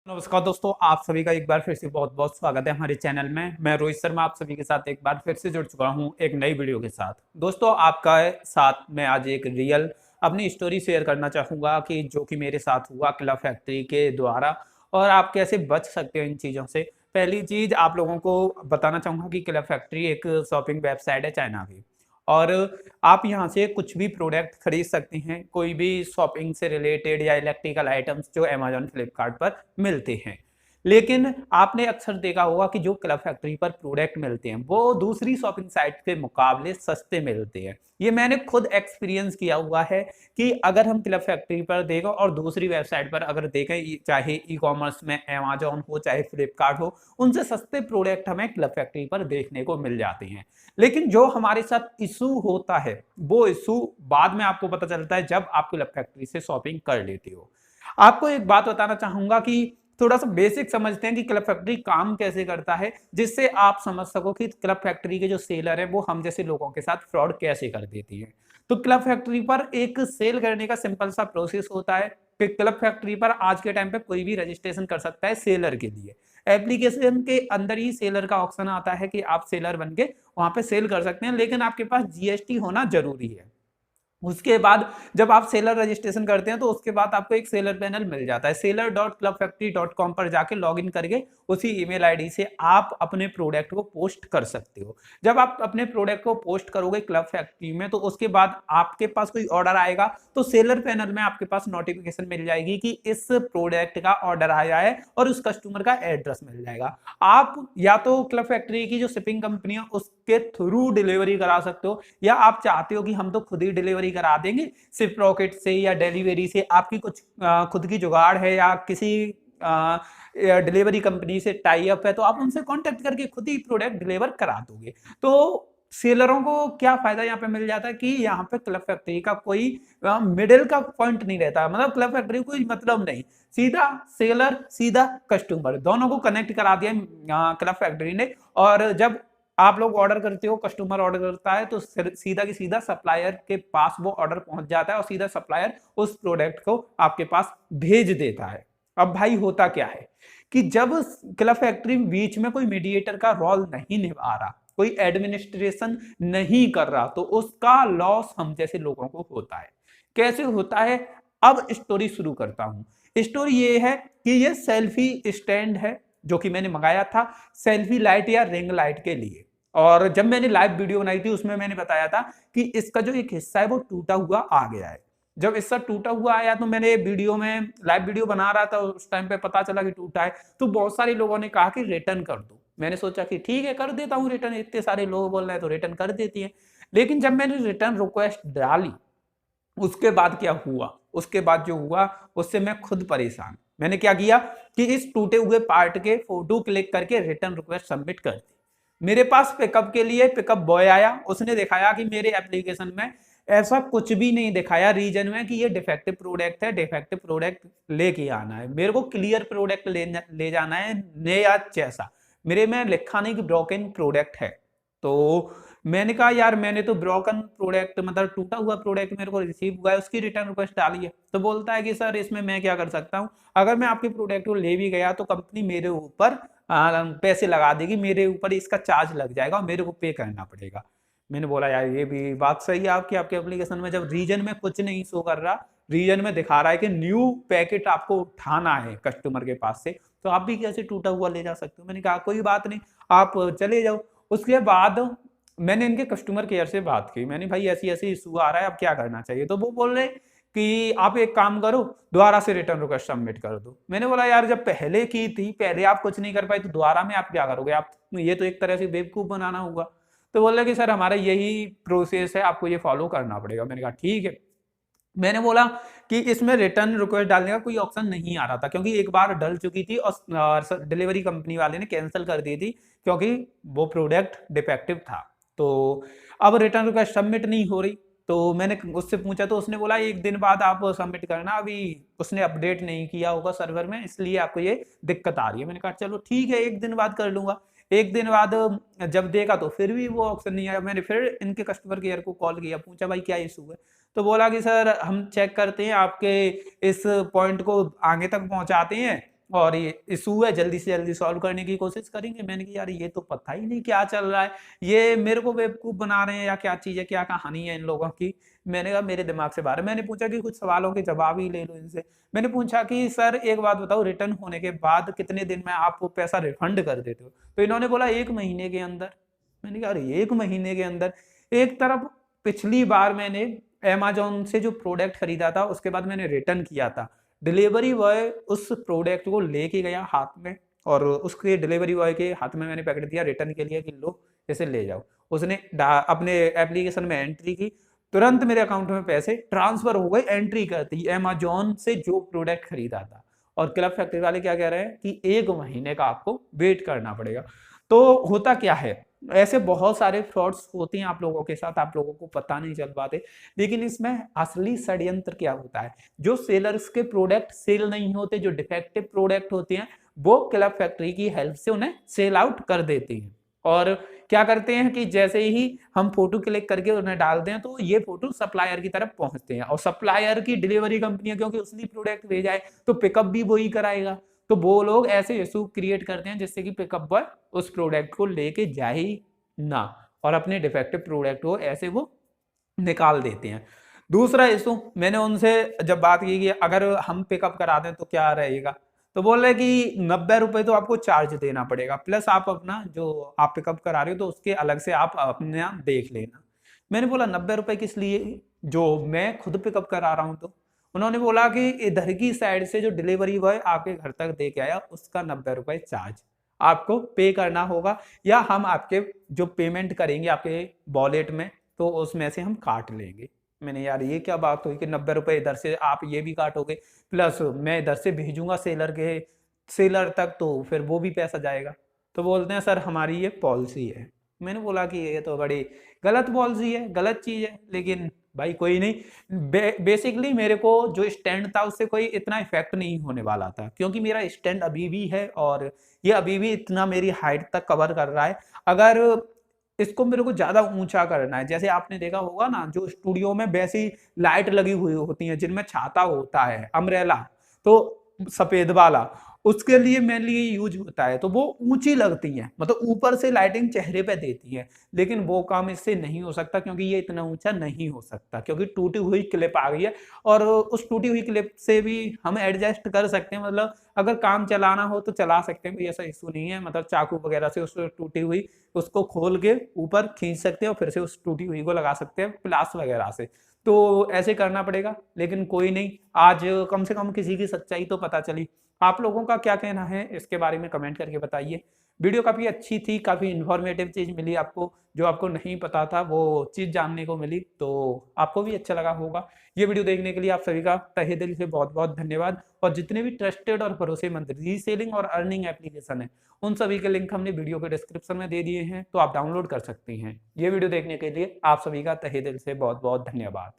नमस्कार दोस्तों, आप सभी का एक बार फिर से बहुत बहुत स्वागत है हमारे चैनल में। मैं रोहित शर्मा आप सभी के साथ एक बार फिर से जुड़ चुका हूं एक नई वीडियो के साथ। दोस्तों, आपका साथ मैं आज एक रियल अपनी स्टोरी शेयर करना चाहूंगा कि जो कि मेरे साथ हुआ क्लब फैक्ट्री के द्वारा, और आप कैसे बच सकते हो इन चीज़ों से। पहली चीज़ आप लोगों को बताना चाहूंगा कि क्लब फैक्ट्री एक शॉपिंग वेबसाइट है चाइना की, और आप यहाँ से कुछ भी प्रोडक्ट खरीद सकते हैं, कोई भी शॉपिंग से रिलेटेड या इलेक्ट्रिकल आइटम्स जो अमेजोन फ्लिपकार्ट पर मिलते हैं। लेकिन आपने अक्सर देखा होगा कि जो क्लब फैक्ट्री पर प्रोडक्ट मिलते हैं वो दूसरी शॉपिंग साइट के मुकाबले सस्ते मिलते हैं। ये मैंने खुद एक्सपीरियंस किया हुआ है कि अगर हम क्लब फैक्ट्री पर देखें और दूसरी वेबसाइट पर अगर देखें, चाहे ई कॉमर्स में अमेजोन हो चाहे फ्लिपकार्ट हो, उनसे सस्ते प्रोडक्ट हमें क्लब फैक्ट्री पर देखने को मिल जाते हैं। लेकिन जो हमारे साथ इशू होता है वो इशू बाद में आपको पता चलता है जब आप क्लब फैक्ट्री से शॉपिंग कर लेते हो। आपको एक बात बताना चाहूंगा कि थोड़ा सा बेसिक समझते हैं कि क्लब फैक्ट्री काम कैसे करता है, जिससे आप समझ सको कि क्लब फैक्ट्री के जो सेलर है वो हम जैसे लोगों के साथ फ्रॉड कैसे कर देती है। तो क्लब फैक्ट्री पर एक सेल करने का सिंपल सा प्रोसेस होता है कि क्लब फैक्ट्री पर आज के टाइम पे कोई भी रजिस्ट्रेशन कर सकता है सेलर के लिए। एप्लीकेशन के अंदर ही सेलर का ऑप्शन आता है कि आप सेलर बन के वहां पे सेल कर सकते हैं, लेकिन आपके पास जीएसटी होना जरूरी है। उसके बाद जब आप सेलर रजिस्ट्रेशन करते हैं तो उसके बाद आपको एक सेलर पैनल मिल जाता है। seller.clubfactory.com पर जाके लॉगिन करके उसी ईमेल आईडी से आप अपने प्रोडक्ट को पोस्ट कर सकते हो। जब आप अपने प्रोडक्ट को पोस्ट करोगे क्लब फैक्ट्री में तो उसके बाद आपके पास कोई ऑर्डर आएगा तो सेलर पैनल में आपके पास नोटिफिकेशन मिल जाएगी कि इस प्रोडक्ट का ऑर्डर आया है और उस कस्टमर का एड्रेस मिल जाएगा। आप या तो क्लब फैक्ट्री की जो शिपिंग कंपनी है उसके थ्रू डिलीवरी करा सकते हो, या आप चाहते हो कि हम तो खुद ही डिलीवरी करा देंगे सिर्फ रॉकेट से या डिलीवरी से, आपकी कुछ खुद की जुगाड़ है या किसी डिलीवरी कंपनी से टाई अप है तो आप उनसे कांटेक्ट करके खुद ही प्रोडक्ट डिलीवर करा दोगे। तो सेलरों को क्या फायदा यहाँ पे मिल जाता है कि यहाँ पे क्लब फैक्ट्री का कोई मिडिल का पॉइंट नहीं रहता, मतलब क्लब फैक्ट्री कोई मतलब नहीं, सीधा सेलर सीधा कस्टमर दोनों को कनेक्ट करा दिया क्लब फैक्ट्री ने। और जब आप लोग ऑर्डर करते हो, कस्टमर ऑर्डर करता है तो सीधा की सीधा सप्लायर के पास वो ऑर्डर पहुंच जाता है और सीधा सप्लायर उस प्रोडक्ट को आपके पास भेज देता है। अब भाई होता क्या है कि जब क्लब फैक्ट्री बीच में कोई मीडिएटर का रोल नहीं निभा रहा, कोई एडमिनिस्ट्रेशन नहीं कर रहा, तो उसका लॉस हम जैसे लोगों को होता है। कैसे होता है, अब स्टोरी शुरू करता हूं। स्टोरी ये है कि ये सेल्फी स्टैंड है जो कि मैंने मंगाया था सेल्फी लाइट या रिंग लाइट के लिए। और जब मैंने लाइव वीडियो बनाई थी उसमें मैंने बताया था कि इसका जो एक हिस्सा है वो टूटा हुआ आ गया है। जब हिस्सा टूटा हुआ आया तो मैंने वीडियो में लाइव वीडियो बना रहा था, उस टाइम पे पता चला कि टूटा है, तो बहुत सारे लोगों ने कहा कि रिटर्न कर दो। मैंने सोचा कि ठीक है कर देता हूँ रिटर्न, इतने सारे लोग बोल रहे हैं तो रिटर्न कर देती है। लेकिन जब मैंने रिटर्न रिक्वेस्ट डाली उसके बाद क्या हुआ, उसके बाद जो हुआ उससे मैं खुद परेशान। मैंने क्या किया कि इस टूटे हुए पार्ट के फोटो क्लिक करके रिटर्न रिक्वेस्ट सबमिट कर दी। मेरे पास पिकअप के लिए पिकअप बॉय आया, उसने दिखाया कि मेरे एप्लीकेशन में ऐसा कुछ भी नहीं दिखाया रीजन में कि ये डिफेक्टिव प्रोडक्ट है, डिफेक्टिव प्रोडक्ट लेके आना है, मेरे को क्लियर प्रोडक्ट ले जाना है नया जैसा। मेरे में लिखा नहीं कि ब्रोकन प्रोडक्ट है। तो मैंने कहा यार मैंने तो ब्रोकन प्रोडक्ट मतलब टूटा हुआ प्रोडक्ट मेरे को रिसीव हुआ है, उसकी रिटर्न रिक्वेस्ट डाली है। तो बोलता है कि सर इसमें मैं क्या कर सकता हूँ, अगर मैं आपके प्रोडक्ट को ले भी गया तो कंपनी मेरे ऊपर पैसे लगा देगी, मेरे ऊपर इसका चार्ज लग जाएगा और मेरे को पे करना पड़ेगा। मैंने बोला यार ये भी बात सही है आपकी, आपके एप्लीकेशन में जब रीजन में कुछ नहीं शो कर रहा, रीजन में दिखा रहा है कि न्यू पैकेट आपको उठाना है कस्टमर के पास से, तो आप भी कैसे टूटा हुआ ले जा सकते हो। मैंने कहा कोई बात नहीं आप चले जाओ। उसके बाद मैंने इनके कस्टमर केयर से बात की, मैंने भाई ऐसी ऐसी इशू आ रहा है अब क्या करना चाहिए। तो वो बोल रहे कि आप एक काम करो दोबारा से रिटर्न रिक्वेस्ट सबमिट कर दो। मैंने बोला यार जब पहले की थी, पहले आप कुछ नहीं कर पाए तो दोबारा में आप क्या करोगे, आप ये तो एक तरह से बेवकूफ बनाना होगा। तो बोल रहे कि सर हमारा यही प्रोसेस है, आपको ये फॉलो करना पड़ेगा। मैंने कहा ठीक है। मैंने बोला कि इसमें रिटर्न रिक्वेस्ट डालने का कोई ऑप्शन नहीं आ रहा था क्योंकि एक बार डल चुकी थी और डिलीवरी कंपनी वाले ने कैंसिल कर दी थी क्योंकि वो प्रोडक्ट डिफेक्टिव था। तो अब रिटर्न रिक्वेस्ट सबमिट नहीं हो रही। तो मैंने उससे पूछा तो उसने बोला एक दिन बाद आप सबमिट करना, अभी उसने अपडेट नहीं किया होगा सर्वर में इसलिए आपको ये दिक्कत आ रही है। मैंने कहा चलो ठीक है एक दिन बाद कर लूंगा। एक दिन बाद जब देखा तो फिर भी वो ऑप्शन नहीं आया। मैंने फिर इनके कस्टमर केयर को कॉल किया, पूछा भाई क्या इशू है। तो बोला कि सर हम चेक करते हैं आपके इस पॉइंट को आगे तक पहुंचाते हैं और ये इशू है, जल्दी से जल्दी सॉल्व करने की कोशिश करेंगे। मैंने कहा यार ये तो पता ही नहीं क्या चल रहा है, ये मेरे को बेवकूफ बना रहे हैं या क्या चीज़ है, क्या कहानी है इन लोगों की। मैंने कहा मेरे दिमाग से बाहर है। मैंने पूछा कि कुछ सवालों के जवाब ही ले लो इनसे। मैंने पूछा कि सर एक बात बताओ, रिटर्न होने के बाद कितने दिन में आप वो पैसा रिफंड कर देते हो? तो इन्होंने बोला 1 महीने के अंदर। मैंने कहा अरे 1 महीने के अंदर? एक तरफ पिछली बार मैंने अमेज़न से जो प्रोडक्ट खरीदा था उसके बाद मैंने रिटर्न किया था, डिलीवरी बॉय उस प्रोडक्ट को लेके गया हाथ में, और उसके डिलीवरी बॉय के हाथ में मैंने पकड़ दिया रिटर्न के लिए कि लो इसे ले जाओ। उसने अपने एप्लीकेशन में एंट्री की, तुरंत मेरे अकाउंट में पैसे ट्रांसफर हो गए एंट्री करते ही, अमेज़न से जो प्रोडक्ट खरीदा था। और क्लब फैक्ट्री वाले क्या कह रहे हैं कि 1 महीने का आपको वेट करना पड़ेगा। तो होता क्या है, ऐसे बहुत सारे फ्रॉड्स होते हैं आप लोगों के साथ, आप लोगों को पता नहीं चल पाते। लेकिन इसमें असली षड्यंत्र क्या होता है, जो सेलर्स के प्रोडक्ट सेल नहीं होते, जो डिफेक्टिव प्रोडक्ट होते हैं, वो क्लब फैक्ट्री की हेल्प से उन्हें सेल आउट कर देते हैं। और क्या करते हैं कि जैसे ही हम फोटो क्लिक करके उन्हें डालते हैं तो ये फोटो सप्लायर की तरफ पहुंचते हैं, और सप्लायर की डिलीवरी कंपनियां क्योंकि उसने प्रोडक्ट भेजा है तो पिकअप भी वही कराएगा। तो वो लोग ऐसे इशू क्रिएट करते हैं जिससे कि पिकअप बॉय उस प्रोडक्ट को लेके जाए ही ना, और अपने डिफेक्टिव प्रोडक्ट को ऐसे वो निकाल देते हैं। दूसरा इशू, मैंने उनसे जब बात की कि अगर हम पिकअप करा दें तो क्या रहेगा, तो बोल रहे कि 90 रुपए तो आपको चार्ज देना पड़ेगा, प्लस आप अपना जो आप पिकअप करा रहे हो तो उसके अलग से आप अपना देख लेना। मैंने बोला 90 रुपए किस लिए, जो मैं खुद पिकअप करा रहा हूं। तो उन्होंने बोला कि इधर की साइड से जो डिलीवरी बॉय आपके घर तक दे के आया उसका 90 रुपए चार्ज आपको पे करना होगा, या हम आपके जो पेमेंट करेंगे आपके वॉलेट में तो उसमें से हम काट लेंगे। मैंने यार ये क्या बात हुई कि 90 रुपए इधर से आप ये भी काटोगे, प्लस मैं इधर से भेजूंगा सेलर तक तो फिर वो भी पैसा जाएगा। तो बोलते हैं सर हमारी ये पॉलिसी है। मैंने बोला कि ये तो बड़ी गलत पॉलिसी है, गलत चीज है, लेकिन भाई कोई नहीं। बेसिकली मेरे को जो स्टैंड था उससे कोई इतना इफेक्ट नहीं होने वाला था, क्योंकि मेरा स्टैंड अभी भी है और ये अभी भी इतना मेरी हाइट तक कवर कर रहा है। अगर इसको मेरे को ज्यादा ऊंचा करना है, जैसे आपने देखा होगा ना जो स्टूडियो में वैसी लाइट लगी हुई होती है जिनमें छाता होता है, अम्ब्रेला, तो सफेद वाला, उसके लिए मेनली यूज होता है, तो वो ऊंची लगती है, मतलब ऊपर से लाइटिंग चेहरे पे देती है। लेकिन वो काम इससे नहीं हो सकता, क्योंकि ये इतना ऊंचा नहीं हो सकता, क्योंकि टूटी हुई क्लिप आ गई है। और उस टूटी हुई क्लिप से भी हम एडजस्ट कर सकते हैं, मतलब अगर काम चलाना हो तो चला सकते हैं, कोई ऐसा इशू नहीं है। मतलब चाकू वगैरह से उस टूटी हुई उसको खोल के ऊपर खींच सकते हैं और फिर से उस टूटी हुई को लगा सकते हैं प्लास वगैरह से। तो ऐसे करना पड़ेगा, लेकिन कोई नहीं, आज कम से कम किसी की सच्चाई तो पता चली। आप लोगों का क्या कहना है इसके बारे में कमेंट करके बताइए। वीडियो काफ़ी अच्छी थी, काफ़ी इन्फॉर्मेटिव चीज़ मिली आपको, जो आपको नहीं पता था वो चीज़ जानने को मिली, तो आपको भी अच्छा लगा होगा। ये वीडियो देखने के लिए आप सभी का तहे दिल से बहुत बहुत धन्यवाद। और जितने भी ट्रस्टेड और भरोसेमंद रीसेलिंग और अर्निंग एप्लीकेशन है उन सभी के लिंक हमने वीडियो के डिस्क्रिप्शन में दे दिए हैं, तो आप डाउनलोड कर सकती हैं। ये वीडियो देखने के लिए आप सभी का तहे दिल से बहुत बहुत धन्यवाद।